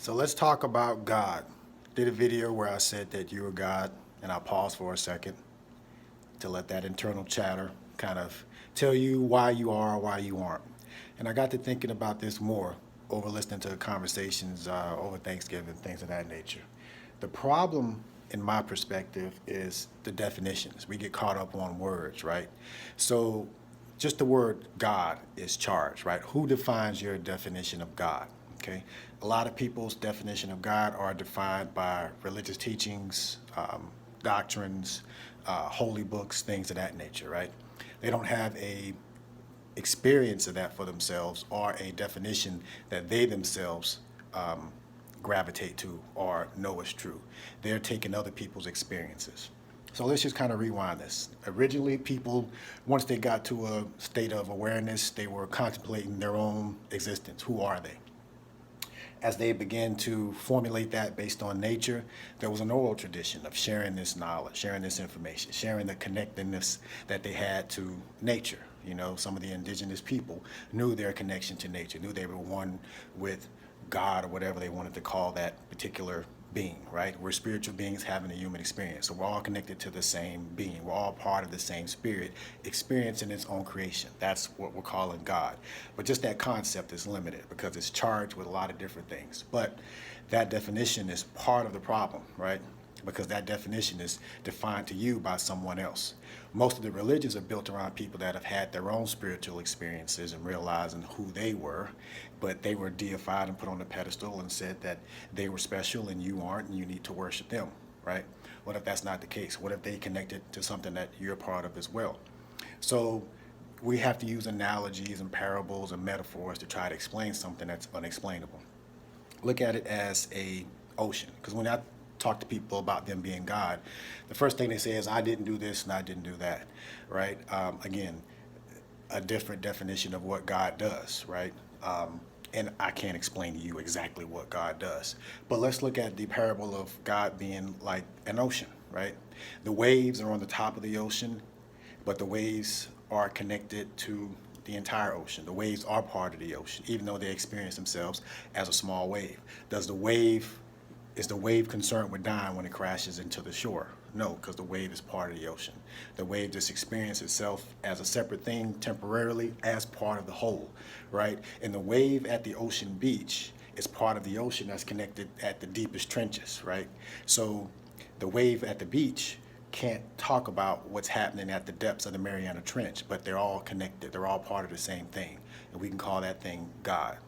So let's talk about God. Did a video where I said that you were God, and I paused for a second to let that internal chatter kind of tell you why you are or why you aren't. And I got to thinking about this more over listening to conversations over Thanksgiving, things of that nature. The problem, in my perspective, is the definitions. We get caught up on words, right? So just the word God is charged, right? Who defines your definition of God? Okay, a lot of people's definition of God are defined by religious teachings, doctrines, holy books, things of that nature, right? They don't have a experience of that for themselves or a definition that they themselves gravitate to or know is true. They're taking other people's experiences. So let's just kind of rewind this. Originally, people, once they got to a state of awareness, they were contemplating their own existence. Who are they? As they began to formulate that based on nature, there was an oral tradition of sharing this knowledge, sharing this information, sharing the connectedness that they had to nature. You know, some of the indigenous people knew their connection to nature, knew they were one with God or whatever they wanted to call that particular being, right? We're spiritual beings having a human experience. So we're all connected to the same being. We're all part of the same spirit, experiencing its own creation. That's what we're calling God. But just that concept is limited because it's charged with a lot of different things. But that definition is part of the problem, right? Because that definition is defined to you by someone else. Most of the religions are built around people that have had their own spiritual experiences and realizing who they were, but they were deified and put on a pedestal and said that they were special and you aren't and you need to worship them, right? What if that's not the case? What if they connected to something that you're part of as well? So we have to use analogies and parables and metaphors to try to explain something that's unexplainable. Look at it as a ocean, because when I talk to people about them being God, the first thing they say is, I didn't do this and I didn't do that, right? Again, a different definition of what God does, right? And I can't explain to you exactly what God does. But let's look at the parable of God being like an ocean, right? The waves are on the top of the ocean, but the waves are connected to the entire ocean. The waves are part of the ocean, even though they experience themselves as a small wave. Is the wave concerned with dying when it crashes into the shore? No, because the wave is part of the ocean. The wave just experiences itself as a separate thing temporarily as part of the whole, right? And the wave at the ocean beach is part of the ocean that's connected at the deepest trenches, right? So the wave at the beach can't talk about what's happening at the depths of the Mariana Trench, but they're all connected. They're all part of the same thing. And we can call that thing God.